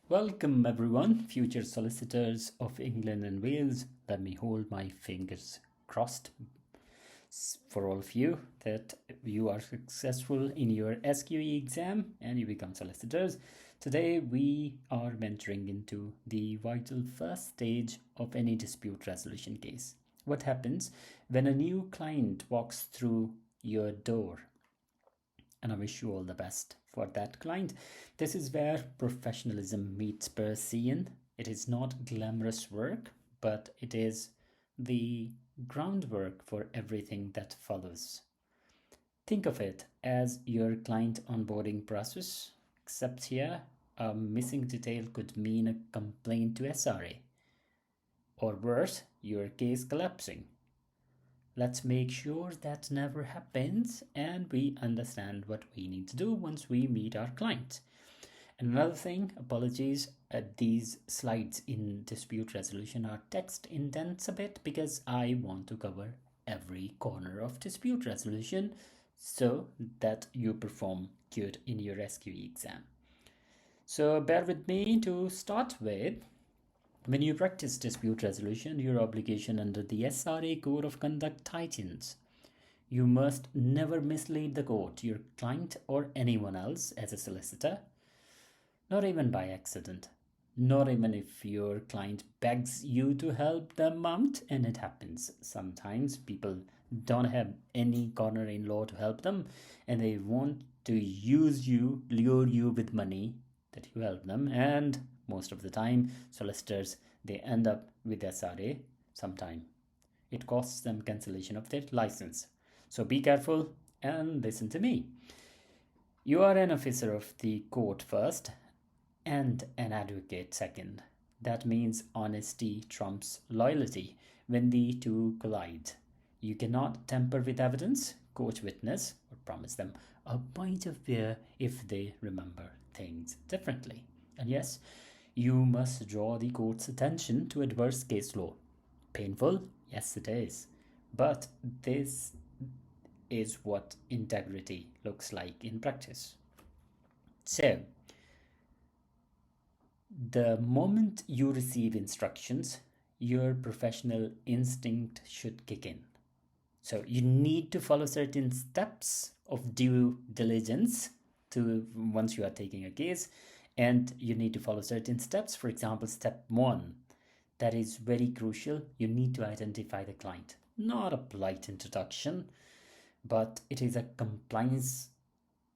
Welcome, everyone, future solicitors of England and Wales. Let me hold my fingers crossed for all of you that you are successful in your SQE exam and you become solicitors. Today, we are venturing into the vital first stage of any dispute resolution case. What happens when a new client walks through your door? And I wish you all the best for that client. This is where professionalism meets Persian. It is not glamorous work, but it is the groundwork for everything that follows. Think of it as your client onboarding process, except here a missing detail could mean a complaint to SRA, or worse, your case collapsing. Let's make sure that never happens and we understand what we need to do once we meet our client. And another thing, apologies, these slides in dispute resolution are text intense a bit because I want to cover every corner of dispute resolution so that you perform good in your SQE exam. So bear with me to start with. When you practice dispute resolution, your obligation under the SRA Code of Conduct tightens. You must never mislead the court, your client, or anyone else as a solicitor, not even by accident. Not even if your client begs you to help them out, and it happens. Sometimes people don't have any corner in law to help them, and they want to use you, lure you with money that you help them, and most of the time solicitors they end up with SRA sometime. It costs them cancellation of their license. So be careful and listen to me. You are an officer of the court first and an advocate second. That means honesty trumps loyalty when the two collide. You cannot tamper with evidence, coach witness, or promise them a pint of beer if they remember things differently. And yes, you must draw the court's attention to adverse case law. Painful? Yes, it is. But this is what integrity looks like in practice. So, the moment you receive instructions, your professional instinct should kick in. So you need to follow certain steps of due diligence to once you are taking a case, and you need to follow certain steps. For example, step 1, that is very crucial. You need to identify the client. Not a polite introduction, but it is a compliance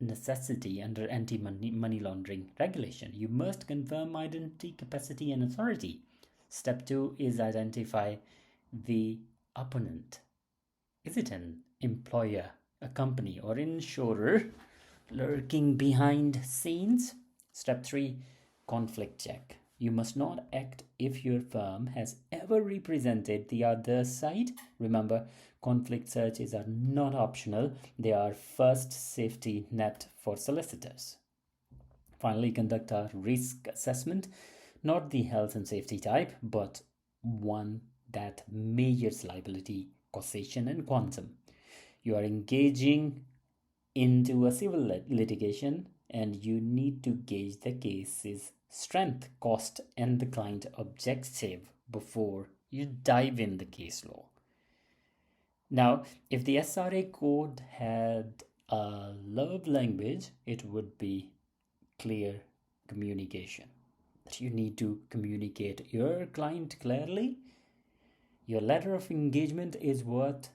necessity under anti-money laundering regulation. You must confirm identity, capacity, and authority. Step 2 is identify the opponent. Is it an employer, a company, or insurer lurking behind scenes? Step 3, conflict check. You must not act if your firm has ever represented the other side. Remember, conflict searches are not optional, they are first safety net for solicitors. Finally, conduct a risk assessment, not the health and safety type, but one that measures liability, causation, and quantum. You are engaging into a civil litigation and you need to gauge the case's strength, cost, and the client objective before you dive in the case law. Now, if the SRA code had a love language, it would be clear communication. That you need to communicate your client clearly. Your letter of engagement is what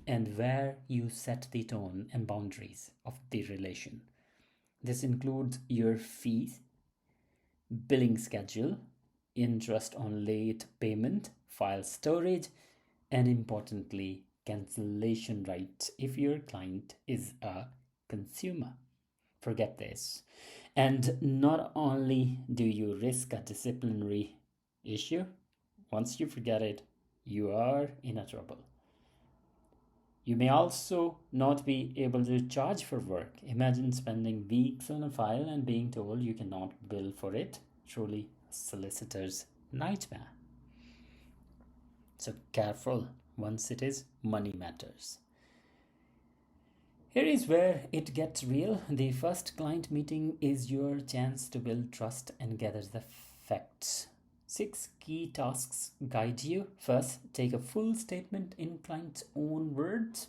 and where you set the tone and boundaries of the relation. This includes your fees, billing schedule, interest on late payment, file storage, and importantly, cancellation rights if your client is a consumer. Forget this. And not only do you risk a disciplinary issue, once you forget it, you are in a trouble. You may also not be able to charge for work. Imagine spending weeks on a file and being told you cannot bill for it. Truly a solicitor's nightmare. So careful once it is money matters. Here is where it gets real. The first client meeting is your chance to build trust and gather the facts. 6 key tasks guide you. First, take a full statement in client's own words.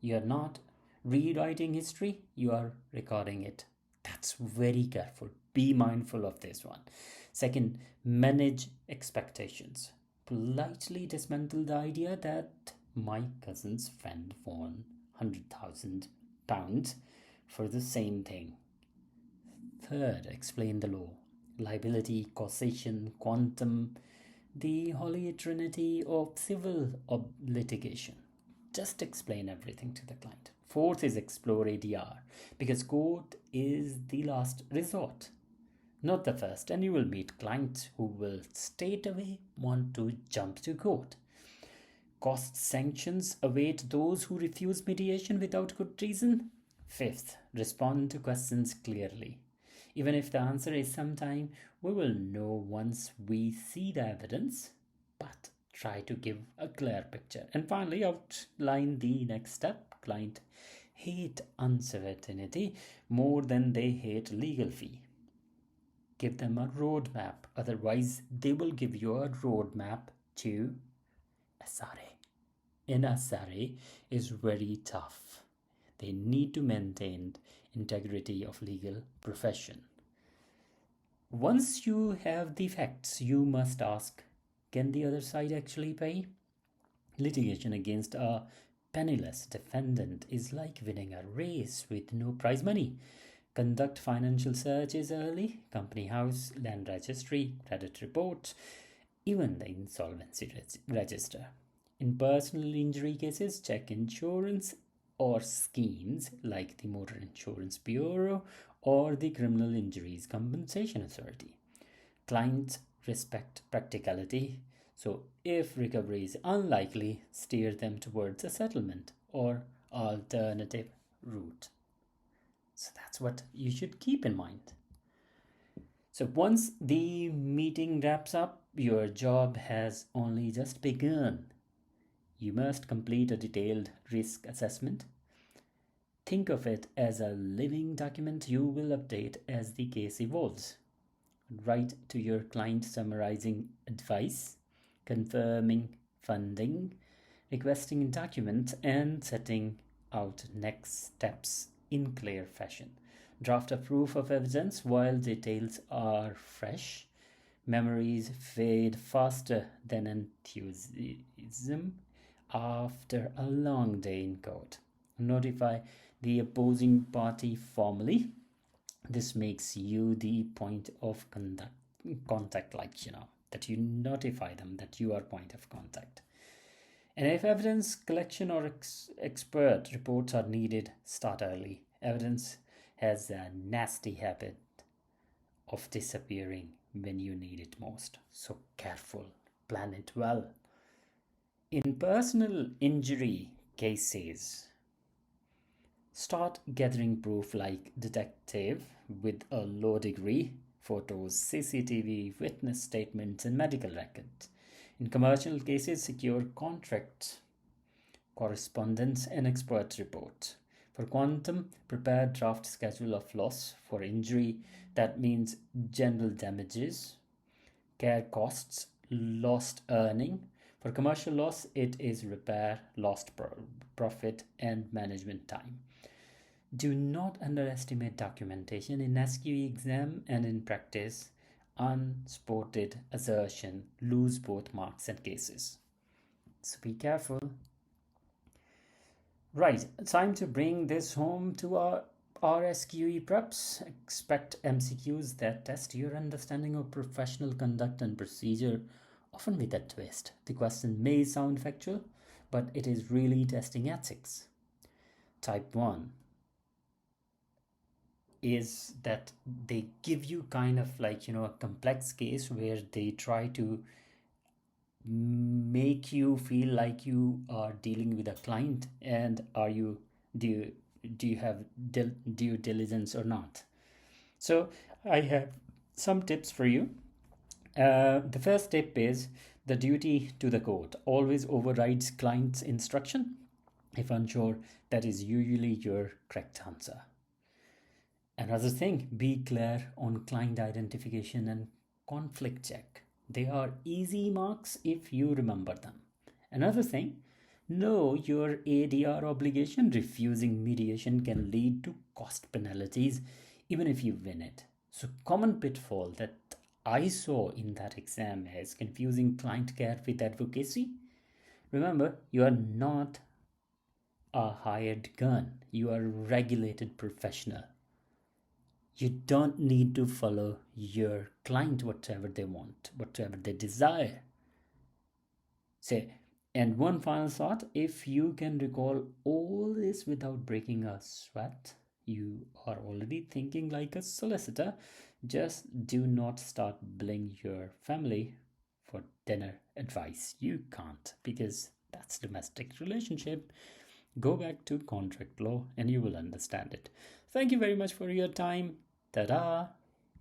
You are not rewriting history, you are recording it. That's very careful. Be mindful of this one. Second, manage expectations. Politely dismantle the idea that my cousin's friend won £100,000 for the same thing. Third, explain the law. Liability, causation, quantum, the holy trinity of civil litigation. Just explain everything to the client. Fourth is explore ADR, because court is the last resort, not the first, and you will meet clients who will straight away want to jump to court. Cost sanctions await those who refuse mediation without good reason. Fifth, respond to questions clearly. Even if the answer is sometime, we will know once we see the evidence, but try to give a clear picture. And finally, outline the next step. Client hate uncertainty more than they hate legal fee. Give them a roadmap, otherwise they will give you a roadmap to SRA. And SRA is very tough. They need to maintain integrity of legal profession. Once you have the facts, you must ask, can the other side actually pay? Litigation against a penniless defendant is like winning a race with no prize money. Conduct financial searches early, company house, land registry, credit report, even the insolvency register. In personal injury cases, check insurance or schemes like the Motor Insurance Bureau or the Criminal Injuries Compensation Authority. Clients respect practicality, so if recovery is unlikely, steer them towards a settlement or alternative route. So that's what you should keep in mind. So once the meeting wraps up, your job has only just begun. You must complete a detailed risk assessment. Think of it as a living document you will update as the case evolves. Write to your client summarizing advice, confirming funding, requesting documents, and setting out next steps in clear fashion. Draft a proof of evidence while details are fresh. Memories fade faster than enthusiasm after a long day in court. Notify the opposing party formally. This makes you the point of contact, that you notify them that you are point of contact. And if evidence collection or expert reports are needed, start early. Evidence has a nasty habit of disappearing when you need it most. So careful, plan it well. In personal injury cases, start gathering proof like detective with a law degree, photos, CCTV, witness statements, and medical records. In commercial cases, secure contracts, correspondence, and expert report. For quantum, prepare draft schedule of loss. For injury, that means general damages, care costs, lost earning. For commercial loss, it is repair, lost profit, and management time. Do not underestimate documentation. In SQE exam and in practice, unsupported assertion lose both marks and cases. So be careful. Right, time to bring this home to our SQE preps. Expect MCQs that test your understanding of professional conduct and procedure, often with a twist. The question may sound factual, but it is really testing ethics. Type 1 is that they give you kind of a complex case where they try to make you feel like you are dealing with a client, and do you have due diligence or not. So I have some tips for you. The first tip is the duty to the court always overrides client's instruction. If unsure, that is usually your correct answer. Another thing, be clear on client identification and conflict check. They are easy marks if you remember them. Another thing, know your ADR obligation. Refusing mediation can lead to cost penalties even if you win it. So, common pitfall that I saw in that exam is confusing client care with advocacy. Remember, you are not a hired gun, you are a regulated professional. You don't need to follow your client whatever they want, whatever they desire. Say, and one final thought, if you can recall all this without breaking a sweat, you are already thinking like a solicitor. Just do not start billing your family for dinner advice. You can't, because that's domestic relationship. Go back to contract law and you will understand it. Thank you very much for your time. Ta-da!